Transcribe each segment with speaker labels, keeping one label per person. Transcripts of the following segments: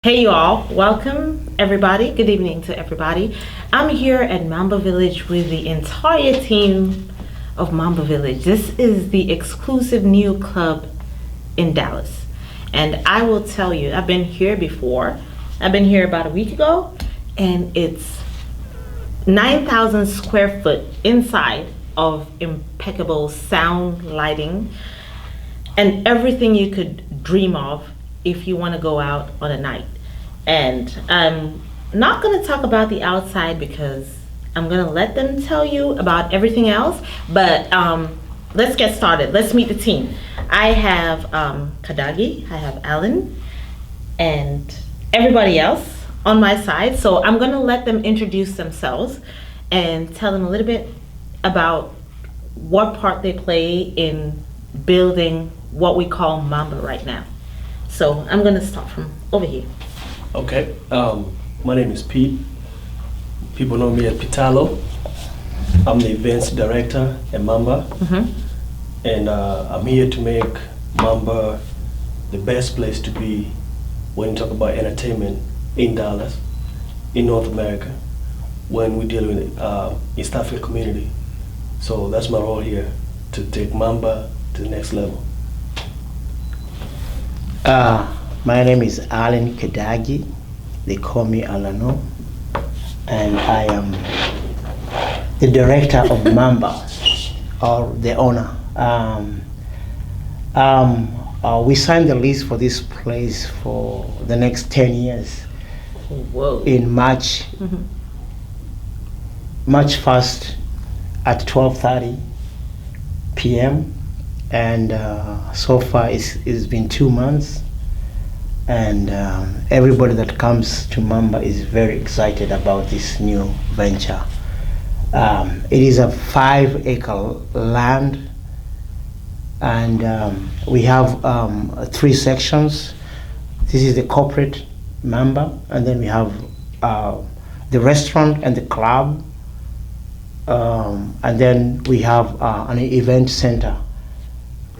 Speaker 1: Hey you all, welcome everybody. Good evening to everybody. I'm here at Mamba Village with the entire team of Mamba Village. This is the exclusive new club in Dallas. And I will tell you, I've been here before. I've been here about a week ago, and it's 9,000 square foot inside of impeccable sound, lighting, and everything you could dream of if you want to go out on a night. And I'm not going to talk about the outside because I'm going to let them tell you about everything else. But let's get started. Let's meet the team. I have Kadagi, I have Alan, and everybody else on my side. So I'm going to let them introduce themselves and tell them a little bit about what part they play in building what we call Mamba right now. So I'm going to start from over here.
Speaker 2: Okay, my name is Pete. People know me as Pitalo. I'm the events director at Mamba. And I'm here to make Mamba the best place to be when you talk about entertainment in Dallas, in North America, when we deal with East African community. So that's my role here, to take Mamba to the next level.
Speaker 3: My name is Alan Kadagi. They call me Alano, and I am the director of Mamba, or the owner. We signed the lease for this place for the next 10 years.
Speaker 1: Whoa.
Speaker 3: In March, March 1st at 12:30 p.m. And so far it's been 2 months. And everybody that comes to Mamba is very excited about this new venture. It is a 5-acre land, and we have 3 sections. This is the corporate Mamba, and then we have the restaurant and the club, and then we have an event center.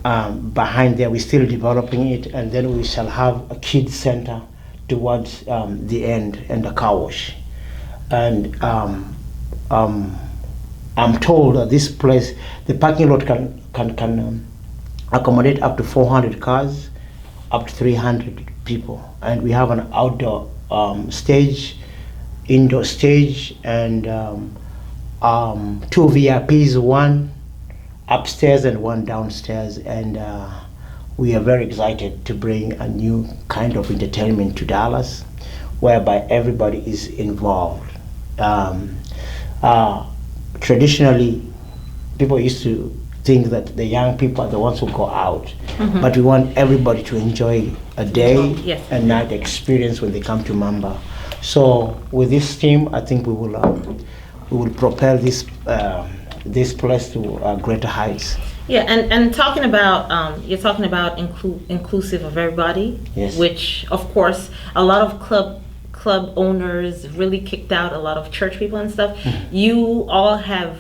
Speaker 3: Behind there, we're still developing it, and then we shall have a kids center towards the end, and a car wash. And I'm told that this place, the parking lot can accommodate up to 400 cars, up to 300 people. And we have an outdoor stage, indoor stage, and 2 VIPs, 1 upstairs and 1 downstairs, and we are very excited to bring a new kind of entertainment to Dallas, whereby everybody is involved. Traditionally, people used to think that the young people are the ones who go out, but we want everybody to enjoy a day and night experience when they come to Mamba. So with this team, I think we will propel this place to greater heights.
Speaker 1: Yeah, and talking about you're talking about inclusive of everybody.
Speaker 3: Yes.
Speaker 1: Which of course a lot of club owners really kicked out a lot of church people and stuff. You all have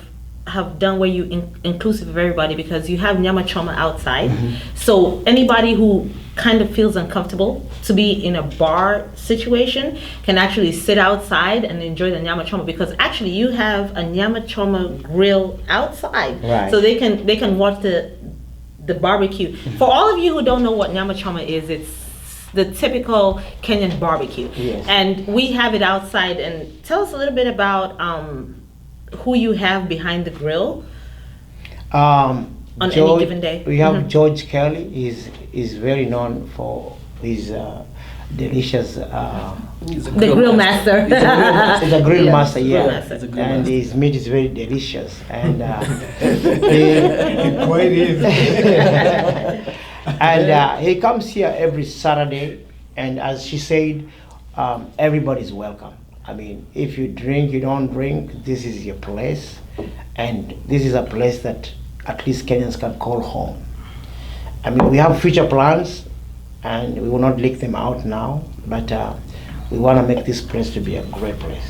Speaker 1: done where you inclusive of everybody, because you have Nyama Choma outside. So anybody who kind of feels uncomfortable to be in a bar situation can actually sit outside and enjoy the Nyama Choma, because actually you have a Nyama Choma grill outside.
Speaker 3: Right.
Speaker 1: So they can watch the barbecue. For all of you who don't know what Nyama Choma is, it's the typical Kenyan barbecue.
Speaker 3: Yes.
Speaker 1: And we have it outside. And tell us a little bit about who you have behind the grill on any given day.
Speaker 3: We have George Kelly. Is very known for his delicious.
Speaker 2: He's a
Speaker 1: The grill master.
Speaker 3: He's a grill master,
Speaker 1: grill
Speaker 3: yeah.
Speaker 1: master.
Speaker 3: And his meat is very delicious. And
Speaker 4: Quite is.
Speaker 3: and he comes here every Saturday. And as she said, everybody's welcome. I mean, if you drink, you don't drink, this is your place. And this is a place that at least Kenyans can call home. I mean, we have future plans, and we will not leak them out now, but we want to make this place to be a great place.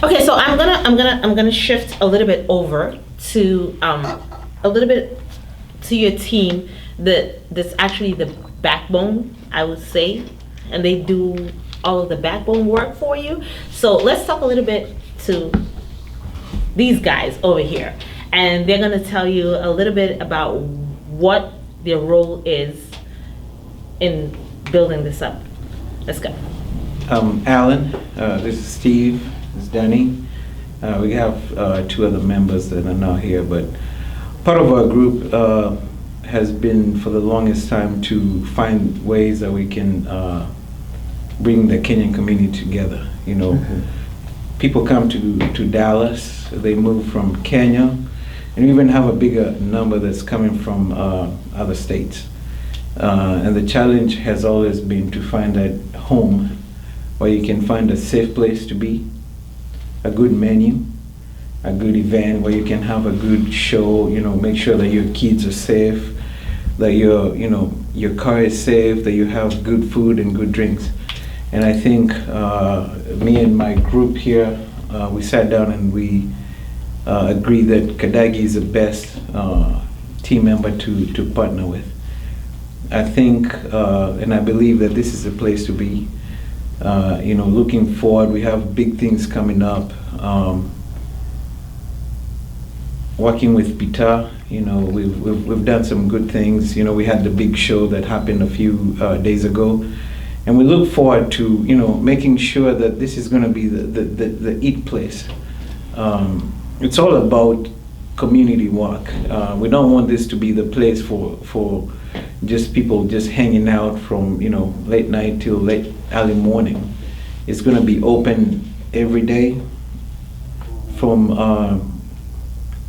Speaker 1: Okay, so I'm gonna shift a little bit over to a little bit to your team that's actually the backbone, I would say, and they do all of the backbone work for you. So let's talk a little bit to these guys over here, and they're going to tell you a little bit about what their role is in building this up. Let's go.
Speaker 4: Alan, this is Steve, this is Danny. We have 2 other members that are not here, but part of our group has been for the longest time to find ways that we can bring the Kenyan community together. You know, people come to Dallas, they move from Kenya, and we even have a bigger number that's coming from other states. And the challenge has always been to find that home where you can find a safe place to be, a good menu, a good event where you can have a good show, you know, make sure that your kids are safe, that your car is safe, that you have good food and good drinks. And I think me and my group here, we sat down and we agreed that Kadagi is the best team member to partner with. I think and I believe that this is the place to be. You know, looking forward, we have big things coming up. Working with Peter, you know, we've done some good things. You know, we had the big show that happened a few days ago, and we look forward to, you know, making sure that this is going to be the eat place. It's all about community work. We don't want this to be the place for just people just hanging out from, you know, late night till late early morning. It's going to be open every day from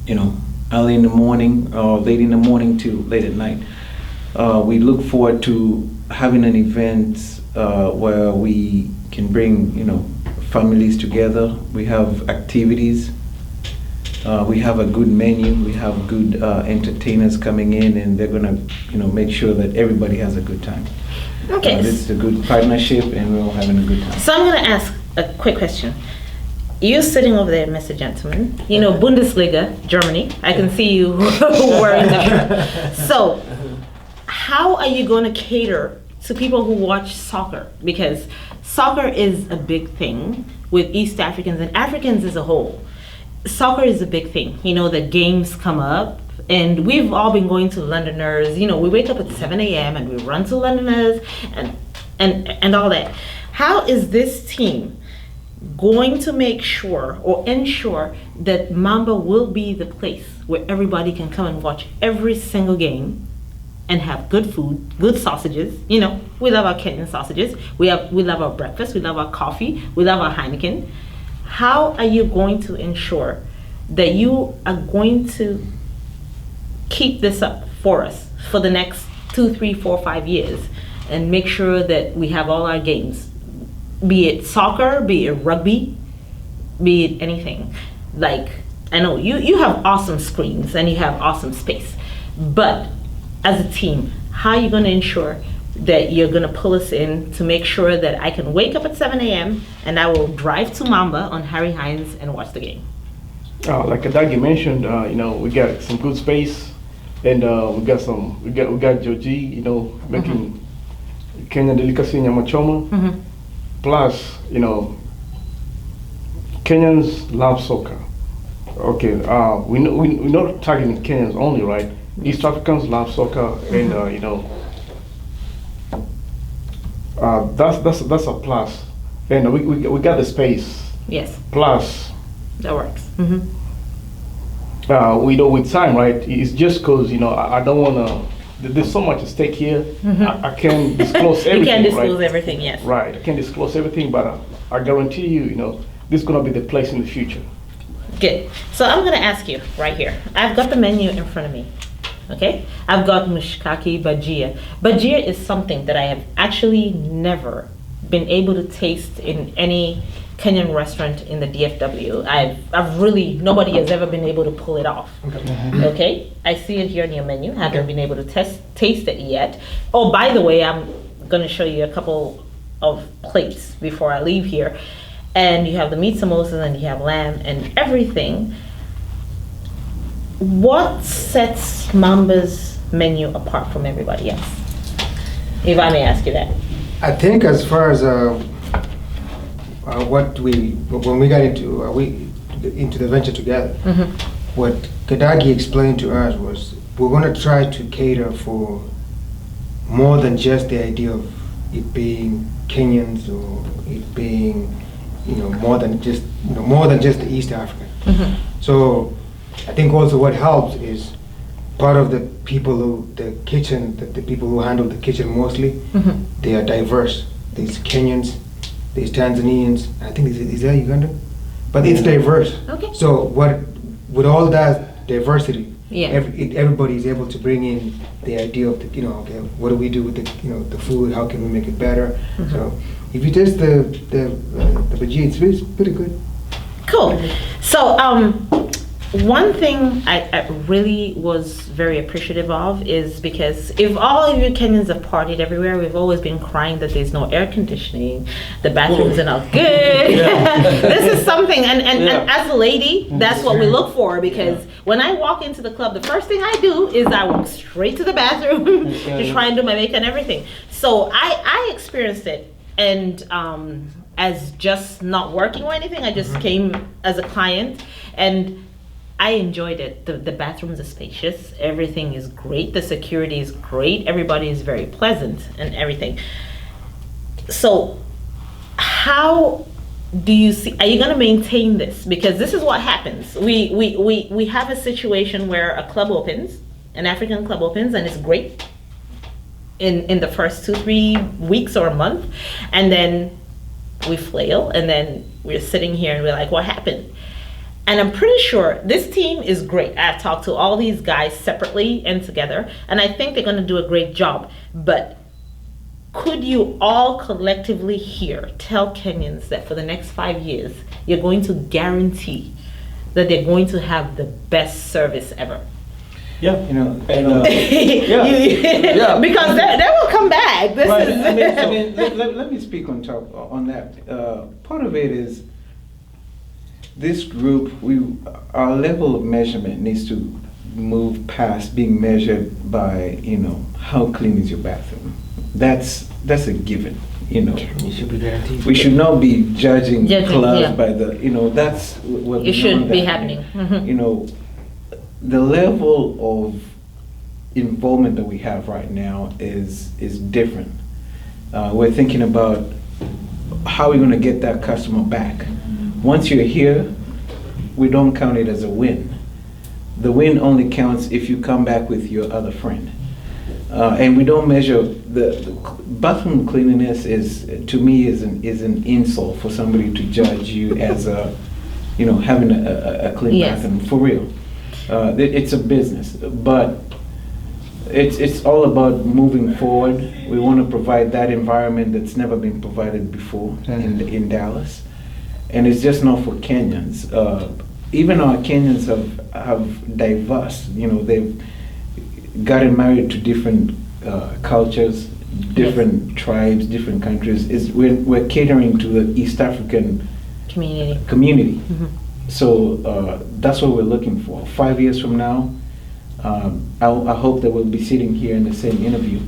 Speaker 4: you know, early in the morning or late in the morning to late at night. We look forward to having an event where we can bring, you know, families together. We have activities. We have a good menu. We have good entertainers coming in, and they're gonna, you know, make sure that everybody has a good time.
Speaker 1: Okay.
Speaker 4: It's a good partnership, and we're all having a good time.
Speaker 1: So I'm going to ask a quick question. You're sitting over there, Mr. Gentleman. You know, Bundesliga, Germany. I can see you wearing the shirt. So, how are you going to cater to people who watch soccer? Because soccer is a big thing with East Africans and Africans as a whole. Soccer is a big thing. You know, the games come up, and we've all been going to Londoners. You know, we wake up at 7 a.m. and we run to Londoners and all that. How is this team going to make sure or ensure that Mamba will be the place where everybody can come and watch every single game and have good food, good sausages? You know, we love our Kenyan sausages. We love our breakfast. We love our coffee. We love our Heineken. How are you going to ensure that you are going to keep this up for us for the next 2, 3, 4, 5 years and make sure that we have all our games? Be it soccer, be it rugby, be it anything. Like, I know you have awesome screens and you have awesome space, but as a team, how are you going to ensure that you're going to pull us in to make sure that I can wake up at 7 a.m. and I will drive to Mamba on Harry Hines and watch the game?
Speaker 5: Like Adagi mentioned, you know, we got some good space, and we got Joji, you know, making Kenyan delicacy nyama choma. Plus, you know, Kenyans love soccer. Okay, we're not targeting Kenyans only, right? East Africans love soccer, and you know, that's a plus. And we got the space.
Speaker 1: Yes.
Speaker 5: Plus,
Speaker 1: that works.
Speaker 5: We know with time, right? It's just because, you know, I don't want to. There's so much at stake here. I can't disclose everything.
Speaker 1: You can't disclose
Speaker 5: right?
Speaker 1: everything, yes.
Speaker 5: Right, I can't disclose everything, but I guarantee you, you know, this is going to be the place in the future.
Speaker 1: Good. So I'm going to ask you right here. I've got the menu in front of me. Okay? I've got mishkaki bajia. Bajia is something that I have actually never been able to taste in any Kenyan restaurant in the DFW. I've really, nobody has ever been able to pull it off. Okay? I see it here on your menu. Haven't been able to taste it yet. Oh, by the way, I'm going to show you a couple of plates before I leave here. And you have the meat samosas and you have lamb and everything. What sets Mamba's menu apart from everybody else? If I may ask you that.
Speaker 6: I think as far as when we got into the venture together, what Kadagi explained to us was we're going to try to cater for more than just the idea of it being Kenyans or it being, more than just the East African. So I think also what helps is part of the people the people who handle the kitchen mostly, they are diverse. There's Kenyans, there's Tanzanians, I think is that Uganda? But it's diverse.
Speaker 1: Okay.
Speaker 6: So with all that diversity,
Speaker 1: Yeah.
Speaker 6: everybody is able to bring in the idea of okay, what do we do with the food? How can we make it better? So if you taste the bhaji, it's pretty good.
Speaker 1: Cool. So, one thing I really was very appreciative of is because if all of you Kenyans have partied everywhere, we've always been crying that there's no air conditioning, the bathrooms are not good. This is something, and as a lady, that's what we look for, because when I walk into the club, the first thing I do is I walk straight to the bathroom to try and do my makeup and everything. So I experienced it, and as just not working or anything, I just came as a client, and I enjoyed it. The bathrooms are spacious. Everything is great. The security is great. Everybody is very pleasant and everything. So how do you see, are you going to maintain this? Because this is what happens. We have a situation where a club opens, an African club opens, and it's great in the first 2-3 weeks or a month. And then we flail, and then we're sitting here and we're like, what happened? And I'm pretty sure this team is great. I've talked to all these guys separately and together, and I think they're going to do a great job. But could you all collectively here tell Kenyans that for the next 5 years, you're going to guarantee that they're going to have the best service ever?
Speaker 2: Yeah,
Speaker 4: And
Speaker 1: Because they will come back. This
Speaker 4: right.
Speaker 1: is
Speaker 4: Let me speak on that. Part of it is this group. Our level of measurement needs to move past being measured by how clean is your bathroom. That's a given.
Speaker 3: You should be guaranteed.
Speaker 4: We should not be judging clubs
Speaker 1: yeah.
Speaker 4: by the. That's what
Speaker 1: it should be happening.
Speaker 4: The level of involvement that we have right now is different. We're thinking about how we're going to get that customer back. Once you're here, we don't count it as a win. The win only counts if you come back with your other friend. And we don't measure the bathroom cleanliness to me is an insult for somebody to judge you as having a clean
Speaker 1: Yes.
Speaker 4: bathroom, for real. It's a business, but it's all about moving forward. We want to provide that environment that's never been provided before in Dallas, and it's just not for Kenyans. Even our Kenyans have diverse. They've gotten married to different cultures, different tribes, different countries. We're catering to the East African community. So that's what we're looking for. 5 years from now, I hope that we'll be sitting here in the same interview,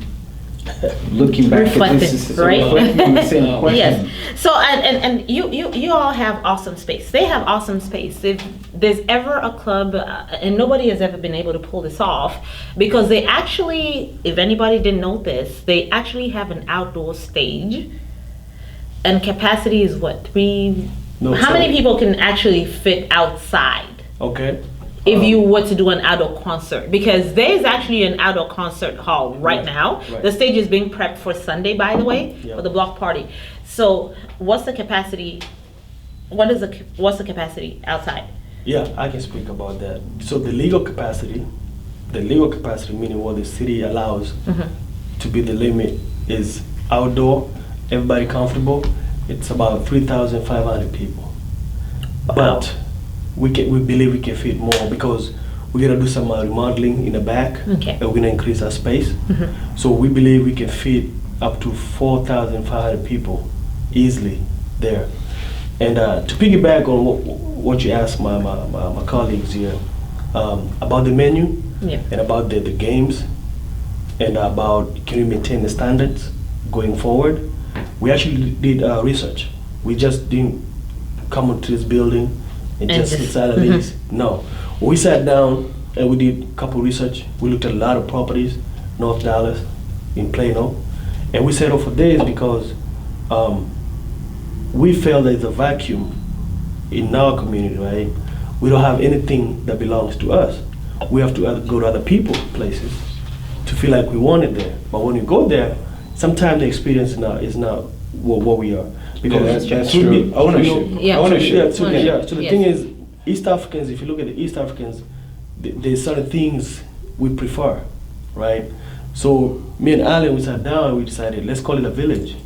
Speaker 4: looking back at this,
Speaker 1: right?
Speaker 4: reflecting the same question.
Speaker 1: Yes. So and you all have awesome space. They have awesome space. If there's ever a club, and nobody has ever been able to pull this off, because they actually, if anybody didn't know this, they actually have an outdoor stage, and capacity is what, 3?
Speaker 2: No,
Speaker 1: How
Speaker 2: sorry.
Speaker 1: many people can actually fit outside
Speaker 2: Okay.
Speaker 1: if you were to do an outdoor concert? Because there's actually an outdoor concert hall right now.
Speaker 2: Right.
Speaker 1: The stage is being prepped for Sunday, by the way,
Speaker 2: Yeah.
Speaker 1: for the block party. So what's the capacity? What's the capacity outside?
Speaker 2: Yeah, I can speak about that. So the legal capacity meaning what the city allows to be the limit is outdoor, everybody comfortable. It's about 3,500 people. But we believe we can fit more because we're gonna do some remodeling in the back,
Speaker 1: Okay.
Speaker 2: and we're gonna increase our space. So we believe we can fit up to 4,500 people easily there. And to piggyback on what you asked my colleagues here about the menu
Speaker 1: Yeah.
Speaker 2: and about the games and about can we maintain the standards going forward. we actually did research. We just didn't come into this building and just sit silently. No, we sat down and we did a couple research. We looked at a lot of properties, North Dallas, in Plano, and we settled for this because we felt there's a vacuum in our community, right? We don't have anything that belongs to us. We have to go to other people's places to feel like we want it there. But when you go there, sometimes the experience is not what we are. Because
Speaker 4: that's true. Ownership. Ownership.
Speaker 2: So the thing is, East Africans, if you look at the East Africans, there's certain things we prefer, right? So me and Alan, we sat down and we decided, let's call it a village.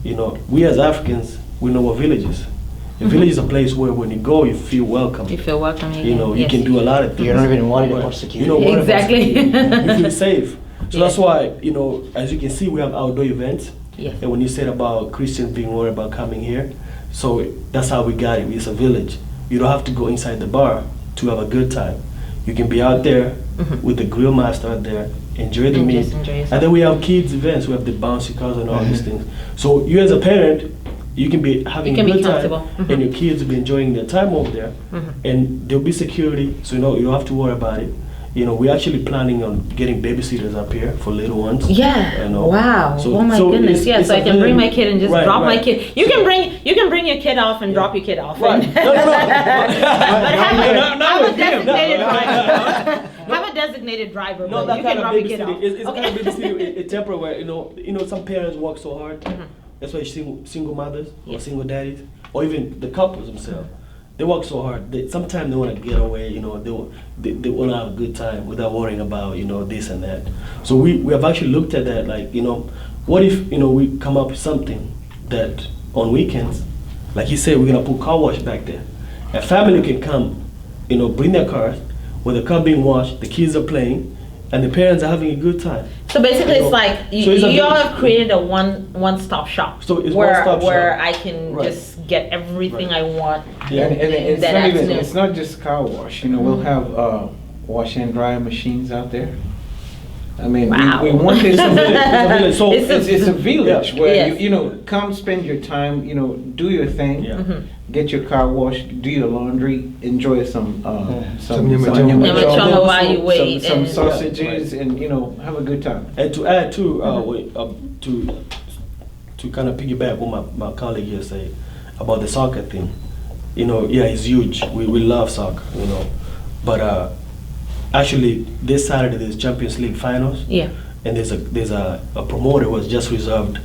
Speaker 2: You know, we as Africans, we know what village is. A village is a place where when you go, you feel welcome.
Speaker 1: You feel welcome.
Speaker 2: You know, you can do a lot of things.
Speaker 3: You're not even worried about security.
Speaker 2: You don't worry about
Speaker 1: Exactly.
Speaker 2: security. You feel safe. So that's why, you know, as you can see, we have outdoor events.
Speaker 1: Yes.
Speaker 2: And when you said about Christians being worried about coming here, so that's how we got it. It's a village. You don't have to go inside the bar to have a good time. You can be out there with the grill master out there, enjoy the
Speaker 1: And
Speaker 2: meat.
Speaker 1: just enjoy yourself.
Speaker 2: And then we have kids events. We have the bouncy cars and all these things. So you as a parent, you can be having
Speaker 1: You can
Speaker 2: a
Speaker 1: be
Speaker 2: good time,
Speaker 1: comfortable.
Speaker 2: and your kids will be enjoying their time over there, and there'll be security, so you know you don't have to worry about it. You know, we're actually planning on getting babysitters up here for little ones.
Speaker 1: Yeah.
Speaker 2: You know.
Speaker 1: Wow.
Speaker 2: So-
Speaker 1: Oh my
Speaker 2: so
Speaker 1: goodness.
Speaker 2: it's-
Speaker 1: Yeah.
Speaker 2: it's
Speaker 1: So
Speaker 2: a
Speaker 1: I can bring
Speaker 2: very-
Speaker 1: my kid and just
Speaker 2: right,
Speaker 1: drop my
Speaker 2: right.
Speaker 1: kid. You can bring your kid off and drop your kid off.
Speaker 2: Right.
Speaker 1: And-
Speaker 2: No, no, no.
Speaker 1: But have a
Speaker 2: with him.
Speaker 1: designated driver. Have a designated driver.
Speaker 2: No,
Speaker 1: but
Speaker 2: that
Speaker 1: you
Speaker 2: kind
Speaker 1: can
Speaker 2: of
Speaker 1: drop your kid
Speaker 2: babysitting.
Speaker 1: off.
Speaker 2: It's
Speaker 1: Okay.
Speaker 2: kind of babysitting. It's temporary. Where, you know, some parents work so hard. That's why single mothers or single daddies, or even the couples themselves, they work so hard. Sometimes they want to get away. You know, they want to have a good time without worrying about, you know, this and that. So we have actually looked at that. Like, you know, what if, you know, we come up with something that on weekends, like you said, we're gonna put car wash back there. A family can come, you know, bring their cars, with the car being washed, the kids are playing, and the parents are having a good time.
Speaker 1: So basically,
Speaker 2: You
Speaker 1: it's
Speaker 2: know,
Speaker 1: like
Speaker 2: so it's a
Speaker 1: you all
Speaker 2: village.
Speaker 1: have created a one-stop shop.
Speaker 2: So it's
Speaker 1: where
Speaker 2: one-stop
Speaker 1: where
Speaker 2: shop.
Speaker 1: I can
Speaker 2: Right.
Speaker 1: just get everything
Speaker 2: Right.
Speaker 1: I want.
Speaker 2: Yeah.
Speaker 4: And it's
Speaker 1: that
Speaker 4: not even,
Speaker 1: afternoon.
Speaker 4: it's not just car wash, you know, we'll have wash and dry machines out there. I mean,
Speaker 1: Wow.
Speaker 4: we want this,
Speaker 2: It's a village. So
Speaker 4: it's a village
Speaker 2: Yeah.
Speaker 4: where,
Speaker 1: Yes.
Speaker 4: you know, come spend your time, you know, do your thing.
Speaker 2: Yeah.
Speaker 4: Get your car washed, do your laundry, enjoy some
Speaker 6: Some nyamachoma.
Speaker 1: Nyamachoma while you wait
Speaker 4: some
Speaker 1: and-
Speaker 4: sausages, and you know, have a good time.
Speaker 2: And to add too, to kind of piggyback what my colleague here said about the soccer thing, you know, yeah, it's huge. We love soccer, you know, but actually this Saturday there's Champions League finals,
Speaker 1: Yeah.
Speaker 2: and there's a promoter who has just reserved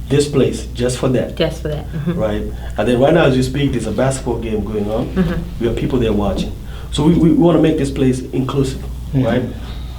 Speaker 2: this place just for that.
Speaker 1: Just for that.
Speaker 2: Right? And then right now as we speak, there's a basketball game going on. We have people there watching. So we want to make this place inclusive, right?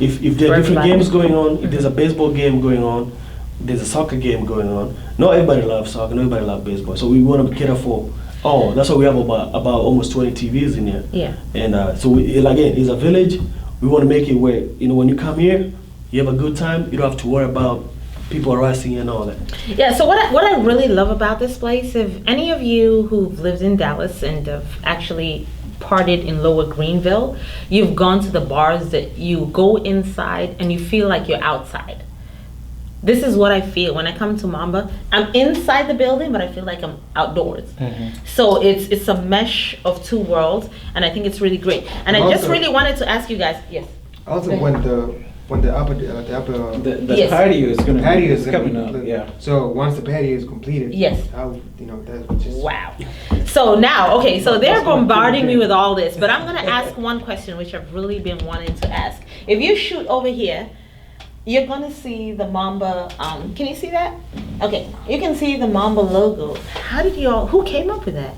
Speaker 2: If there
Speaker 1: For
Speaker 2: are different
Speaker 1: everybody.
Speaker 2: games going on, if there's a baseball game going on, there's a soccer game going on. Not everybody loves soccer, not everybody loves baseball. So we want to cater for all. That's why we have about almost 20 TVs in here.
Speaker 1: Yeah.
Speaker 2: And so again, it's a village. We want to make it where, you know, when you come here, you have a good time. You don't have to worry about people harassing you and all that.
Speaker 1: Yeah, so what I really love about this place, if any of you who've lived in Dallas and have actually partied in Lower Greenville, you've gone to the bars that you go inside and you feel like you're outside. This is what I feel when I come to Mamba. I'm inside the building, but I feel like I'm outdoors. So it's a mesh of two worlds, and I think it's really great. And I just
Speaker 6: Also-
Speaker 1: really wanted to ask you guys, yes.
Speaker 6: Also, when the upper
Speaker 4: The
Speaker 1: Yes.
Speaker 4: patio is gonna
Speaker 6: patio
Speaker 4: be
Speaker 6: is gonna
Speaker 4: coming
Speaker 6: be
Speaker 4: up,
Speaker 6: completed.
Speaker 4: yeah.
Speaker 6: So once the patio is completed,
Speaker 1: Yes.
Speaker 6: how, you know, that's just
Speaker 1: Wow. So now, okay, so they're
Speaker 4: That's gonna
Speaker 1: bombarding me
Speaker 4: keep it
Speaker 1: with all this, but I'm gonna ask one question which I've really been wanting to ask. If you shoot over here, you're gonna see the Mamba, can you see that? Okay, you can see the Mamba logo. How did you all, who came up with that?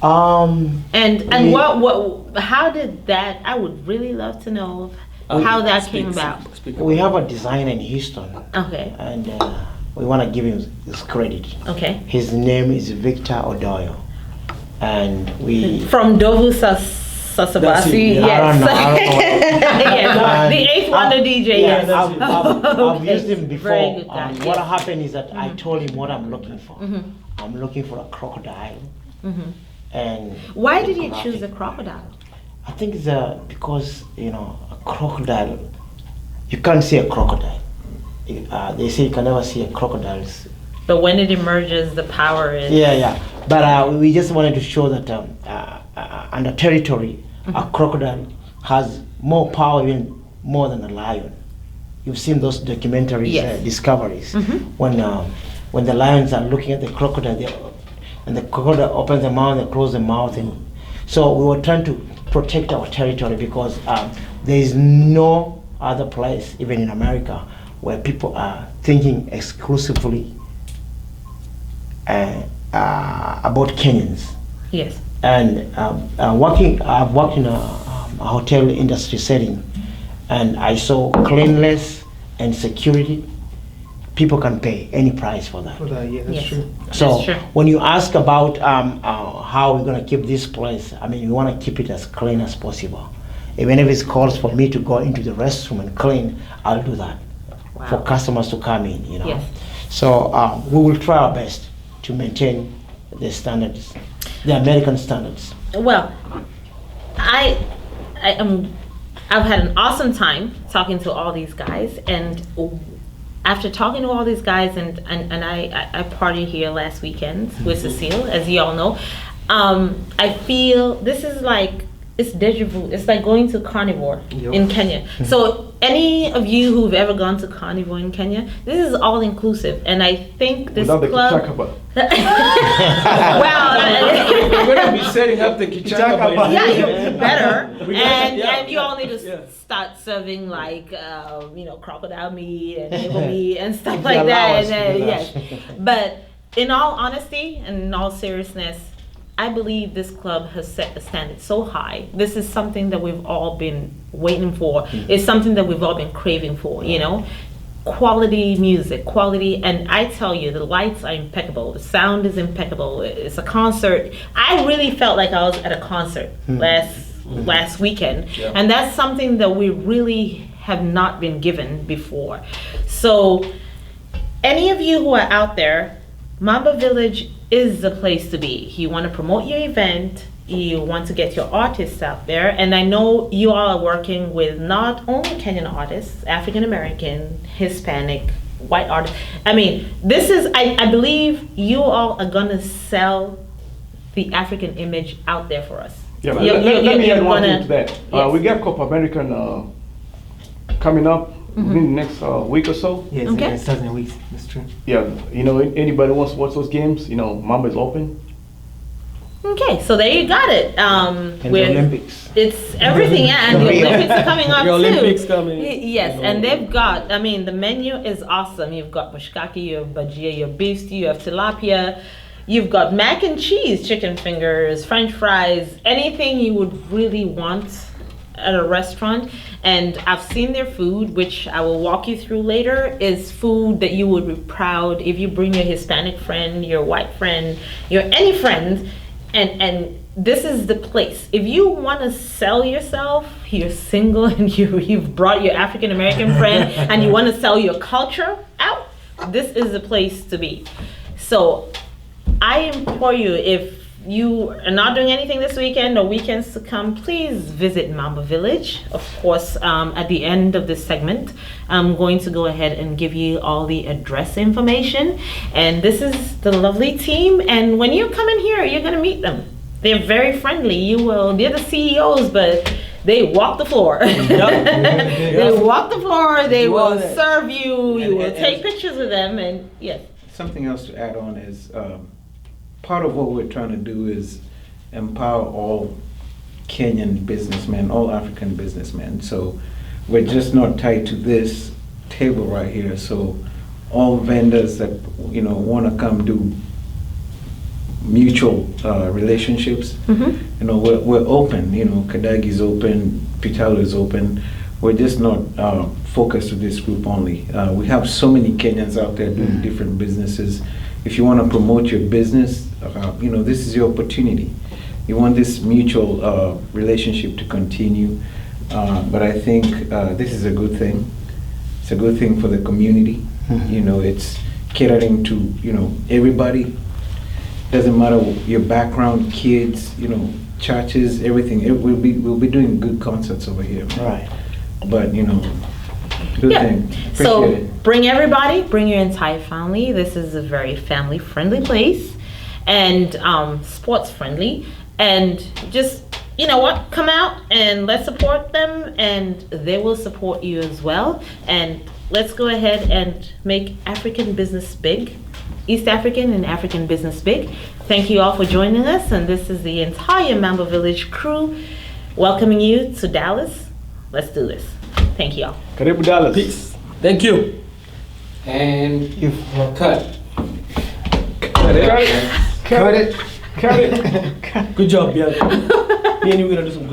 Speaker 1: And
Speaker 3: We-
Speaker 1: how did that, I would really love to know how that came about.
Speaker 3: We have a designer in Houston,
Speaker 1: Okay,
Speaker 3: and we want to give him his credit.
Speaker 1: okay.
Speaker 3: His name is Victor Odoyo, and we.
Speaker 1: From Dovu
Speaker 2: That's
Speaker 1: Sasabasi,
Speaker 2: it,
Speaker 3: I don't know.
Speaker 1: yes, the eighth wonder DJ, yes.
Speaker 3: Yeah, I've
Speaker 1: Okay.
Speaker 3: used him before.
Speaker 1: Very good guy,
Speaker 3: What
Speaker 1: yes.
Speaker 3: happened is that I told him what I'm looking for. I'm looking for a crocodile. And
Speaker 1: Why did you
Speaker 3: graphic.
Speaker 1: choose the crocodile?
Speaker 3: I think it's because, you know, a crocodile, you can't see a crocodile. They say you can never see a crocodile's
Speaker 1: but when it emerges, the power is.
Speaker 3: Yeah. But we just wanted to show that under territory, a crocodile has more power, even more than a lion. You've seen those documentaries,
Speaker 1: Yes.
Speaker 3: discoveries, when the lions are looking at the crocodile, and the crocodile opens the mouth and closes the mouth, and so we were trying to protect our territory because there is no other place, even in America, where people are thinking exclusively about Kenyans.
Speaker 1: Yes.
Speaker 3: And I've worked in a hotel industry setting, and I saw cleanliness and security. People can pay any price for that.
Speaker 6: For that, yeah, that's
Speaker 1: Yes.
Speaker 6: true.
Speaker 3: So
Speaker 1: That's true.
Speaker 3: when you ask about how we're gonna keep this place, I mean, we wanna keep it as clean as possible. Even if it calls for me to go into the restroom and clean, I'll do that for
Speaker 1: Wow.
Speaker 3: customers to come in, you know.
Speaker 1: Yes.
Speaker 3: So we will try our best to maintain the standards, the American standards.
Speaker 1: Well, I've had an awesome time talking to all these guys, and after talking to all these guys, and I partied here last weekend with Cecile, as you all know. I feel this is like, it's deja vu. It's like going to carnivore
Speaker 6: Yep.
Speaker 1: in Kenya. So any of you who've ever gone to carnivore in Kenya, this is all inclusive, and I think this
Speaker 5: Without the
Speaker 1: club.
Speaker 5: kichaka.
Speaker 1: Well,
Speaker 4: We're gonna be setting up the kichaka by
Speaker 1: yeah,
Speaker 4: then.
Speaker 1: you better.
Speaker 2: We got-
Speaker 1: And you all need to
Speaker 2: yeah.
Speaker 1: start serving like crocodile meat and nipple meat and stuff
Speaker 3: If
Speaker 1: like
Speaker 3: you
Speaker 1: that.
Speaker 3: allow
Speaker 1: And
Speaker 3: us,
Speaker 1: then,
Speaker 3: if you allow
Speaker 1: yes,
Speaker 3: us.
Speaker 1: but in all honesty and in all seriousness, I believe this club has set the standard so high. This is something that we've all been waiting for. It's something that we've all been craving for. You know. Quality music, quality, and I tell you, the lights are impeccable. The sound is impeccable. It's a concert. I really felt like I was at a concert last weekend,
Speaker 2: Yeah.
Speaker 1: and that's something that we really have not been given before. So, any of you who are out there, Mamba Village is the place to be. You want to promote your event. You want to get your artists out there, and I know you all are working with not only Kenyan artists, African American, Hispanic, white artists. I mean, this is, I believe you all are gonna sell the African image out there for us.
Speaker 5: Yeah, but
Speaker 1: You-
Speaker 5: let
Speaker 1: you-
Speaker 5: me
Speaker 1: you're
Speaker 5: add one
Speaker 1: gonna-
Speaker 5: thing to that.
Speaker 1: Yes.
Speaker 5: We got Copa American coming up within the next week or so.
Speaker 6: Yes,
Speaker 1: Okay.
Speaker 6: it starts in a week. That's true.
Speaker 5: Yeah, anybody wants to watch those games, Mamba is open.
Speaker 1: Okay, so there you got it.
Speaker 3: And the
Speaker 1: We're-
Speaker 3: Olympics.
Speaker 1: It's everything, yeah, and the
Speaker 3: Rio.
Speaker 1: Olympics are coming up
Speaker 2: The Olympics
Speaker 1: too.
Speaker 2: coming.
Speaker 1: Yes,
Speaker 2: You know.
Speaker 1: and they've got, I mean, the menu is awesome. You've got bushkaki, you have bajia, you have beef stew, you have tilapia, you've got mac and cheese, chicken fingers, french fries, anything you would really want at a restaurant. And I've seen their food, which I will walk you through later, is food that you would be proud if you bring your Hispanic friend, your white friend, your any friend, and this is the place. If you want to sell yourself, you're single and you've brought your African American friend and you want to sell your culture out, this is the place to be. So I implore you, if you are not doing anything this weekend or weekends to come, please visit Mamba Village. Of course, at the end of this segment, I'm going to go ahead and give you all the address information. And this is the lovely team. And when you come in here, you're going to meet them. They're very friendly. They're the CEOs, but they walk the floor. They walk the floor. They will serve you. You will take pictures with them. And yes.
Speaker 4: Something else to add on is part of what we're trying to do is empower all Kenyan businessmen, all African businessmen. So we're just not tied to this table right here. So all vendors that want to come do mutual relationships, we're open. Kadagi's open, Pitalo is open. We're just not focused to this group only. We have so many Kenyans out there doing different businesses. If you want to promote your business, this is your opportunity. You want this mutual relationship to continue. But I think this is a good thing. It's a good thing for the community. It's catering to, everybody. Doesn't matter your background, kids, churches, everything. We'll be doing good concerts over here.
Speaker 3: Right.
Speaker 4: But good
Speaker 1: Yeah.
Speaker 4: thing. Appreciate
Speaker 1: So
Speaker 4: it.
Speaker 1: bring everybody, bring your entire family. This is a very family-friendly place and sports-friendly. And just, you know what, come out and let's support them, and they will support you as well. And let's go ahead and make African business big, East African and African business big. Thank you all for joining us, and this is the entire Mamba Village crew welcoming you to Dallas. Let's do this. Thank you all.
Speaker 5: Karibu Dallas.
Speaker 2: Peace. Thank you.
Speaker 4: And
Speaker 3: If
Speaker 4: cut.
Speaker 5: Cut it.
Speaker 6: Cut it.
Speaker 5: Cut it.
Speaker 2: Good job, Bianca. Me and you gonna do some